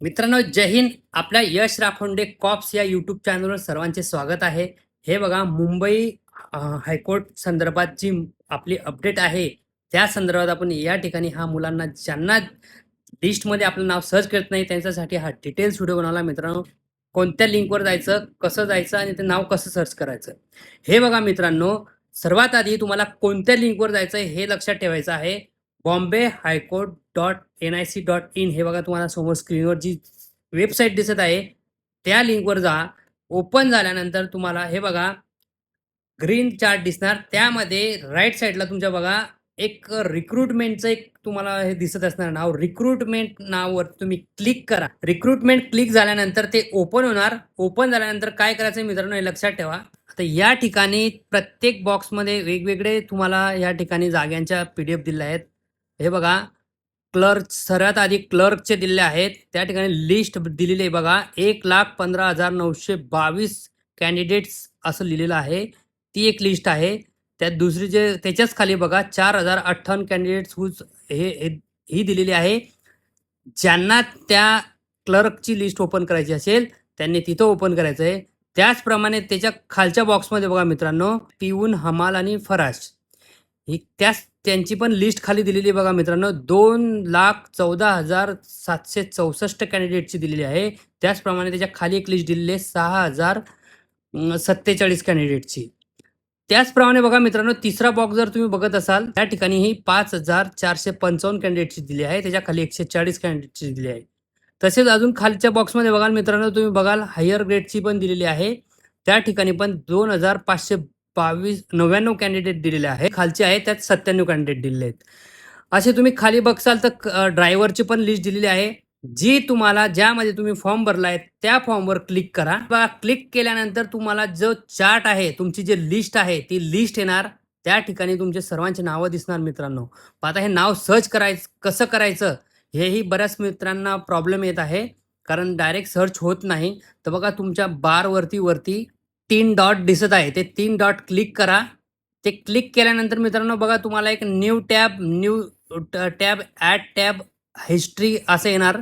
मित्रांनो, जय हिंद. आपल्या यश राखोंडे कॉप्स या यूट्यूब चॅनलवर सर्वांचे स्वागत आहे. हे बघा, मुंबई हायकोर्ट संदर्भात जी आपली अपडेट आहे, त्या संदर्भात आपण या ठिकाणी मुलांना ज्यांना लिस्टमध्ये आपलं नाव सर्च करत नाही त्यांच्यासाठी हा डिटेल्स व्हिडिओ बनवला. मित्रांनो, कोणत्या लिंकवर जायचं, कसं जायचं आणि ते नाव कसं सर्च करायचं, हे बघा. मित्रांनो, सर्वात आधी तुम्हाला कोणत्या लिंकवर जायचं हे लक्षात ठेवायचं आहे. बॉम्बे हायकोर्ट .nic.in हे बघा, तुम्हाला समोर स्क्रीनवर जी वेबसाईट दिसत आहे त्या लिंकवर जा. ओपन झाल्यानंतर तुम्हाला हे बघा ग्रीन चार्ट दिसणार. त्यामध्ये राईट साईडला तुमच्या बघा एक रिक्रुटमेंटचं एक तुम्हाला हे दिसत असणार नाव. रिक्रुटमेंट नाववर तुम्ही क्लिक करा. रिक्रुटमेंट क्लिक झाल्यानंतर ते ओपन होणार. ओपन झाल्यानंतर काय करायचं मित्रांनो, हे लक्षात ठेवा. आता या ठिकाणी प्रत्येक बॉक्समध्ये वेगवेगळे तुम्हाला या ठिकाणी जागांच्या PDF दिल्या आहेत. हे बघा, क्लर्क सर्वात आधी क्लर्कचे दिलेले आहेत. त्या ठिकाणी लिस्ट दिलेली आहे बघा. 1,15,922 कॅन्डिडेट्स असं लिहिलेलं आहे. ती एक लिस्ट आहे. त्यात दुसरी जे त्याच्याच खाली बघा 4,058 कॅन्डिडेट्स ही दिलेली आहे. ज्यांना त्या क्लर्कची लिस्ट ओपन करायची असेल त्यांनी तिथं ओपन करायचं आहे. त्याचप्रमाणे त्याच्या खालच्या बॉक्समध्ये बघा मित्रांनो, पिऊन, हमाल आणि फराश ही त्यांची पण लिस्ट खाली दिलेली बघा मित्रांनो. 2,14,764 कॅन्डिडेटची दिलेली आहे. त्याचप्रमाणे त्याच्या खाली एक लिस्ट दिलेली आहे 6,047 कॅन्डिडेटची. त्याचप्रमाणे बघा मित्रांनो, तिसरा बॉक्स जर तुम्ही बघत असाल त्या ठिकाणी ही 5,455 कॅन्डिडेटची दिली आहे. त्याच्या खाली 140 कॅन्डिडेटची दिली आहे. तसेच अजून खालच्या बॉक्समध्ये बघाल मित्रांनो, तुम्ही बघाल हायर ग्रेडची पण दिलेली आहे. त्या ठिकाणी पण 2,599 कॅन्डिडेट दिलेले आहे. खालचे आहे त्यात 97 कॅन्डिडेट दिलेले आहेत. असे तुम्ही खाली बघसाल तर ड्रायव्हरची पण लिस्ट दिलेली आहे. जी तुम्हाला ज्यामध्ये तुम्ही फॉर्म भरला आहे त्या फॉर्मवर क्लिक करा. बघा, क्लिक केल्यानंतर तुम्हाला जो चार्ट आहे, तुमची जी लिस्ट आहे ती लिस्ट येणार. त्या ठिकाणी तुमचे सर्वांची नावं दिसणार मित्रांनो. आता हे नाव सर्च कसं करायचं हेही बऱ्याच मित्रांना प्रॉब्लेम येत आहे, कारण डायरेक्ट सर्च होत नाही. तर बघा, तुमच्या बारवरती 3 डॉट दिसत आहे. ते 3 डॉट क्लिक करा. ते क्लिक केल्यानंतर मित्रांनो बघा, तुम्हाला एक new tab add tab history असं येणार.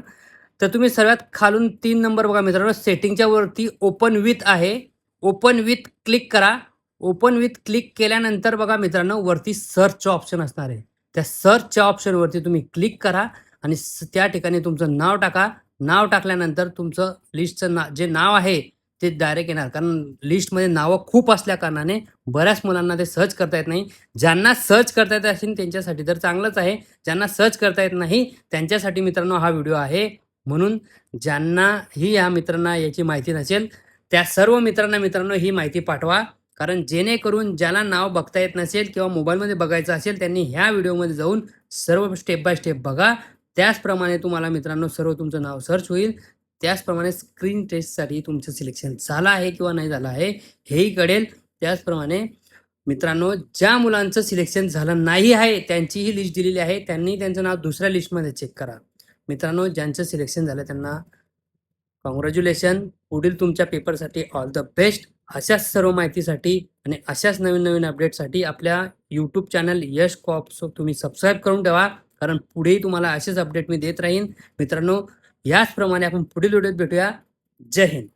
तर तुम्ही सर्वात खालून 3 नंबर बघा मित्रांनो, सेटिंगच्या वरती ओपन विथ आहे. ओपन विथ क्लिक करा. ओपन विथ क्लिक केल्यानंतर बघा मित्रांनो, वरती सर्चचं ऑप्शन असणार आहे. त्या सर्चच्या ऑप्शनवरती तुम्ही क्लिक करा आणि त्या ठिकाणी तुमचं नाव टाका. नाव टाकल्यानंतर तुमचं लिस्टचं जे नाव आहे ते डायरेक्ट येणार. कारण लिस्टमध्ये नावं खूप असल्या कारणाने बऱ्याच मुलांना ते सर्च करता येत नाही. ज्यांना सर्च करता येत असेल त्यांच्यासाठी तर चांगलंच आहे. ज्यांना सर्च करता येत नाही त्यांच्यासाठी मित्रांनो हा व्हिडिओ आहे. म्हणून ज्यांनाही या मित्रांना याची माहिती नसेल त्या सर्व मित्रांनो ही माहिती पाठवा. कारण जेणेकरून ज्याला नाव बघता येत नसेल किंवा मोबाईलमध्ये बघायचं असेल त्यांनी ह्या व्हिडिओमध्ये जाऊन सर्व स्टेप बाय स्टेप बघा. त्याचप्रमाणे तुम्हाला मित्रांनो सर्व तुमचं नाव सर्च होईल. त्याचप्रमाणे स्क्रीन टेस्टसाठी तुमचं सिलेक्शन झालं आहे किंवा नाही झालं आहे हेही कळेल. त्याचप्रमाणे मित्रांनो, ज्या मुलांचं सिलेक्शन झालं नाही आहे त्यांचीही लिस्ट दिलेली आहे. त्यांनी त्यांचं नाव दुसऱ्या लिस्टमध्ये चेक करा. मित्रांनो, ज्यांचं सिलेक्शन झालं त्यांना कॉंग्रॅच्युलेशन. पुढील तुमच्या पेपरसाठी ऑल द बेस्ट. अशाच सर्व माहितीसाठी आणि अशाच नवीन अपडेटसाठी आपल्या यूट्यूब चॅनल यश कॉप्स तुम्ही सबस्क्राईब करून ठेवा. कारण पुढेही तुम्हाला असेच अपडेट मी देत राहीन. मित्रांनो, याचप्रमाणे आपण पुढील व्हिडिओत भेटूया. जय हिंद.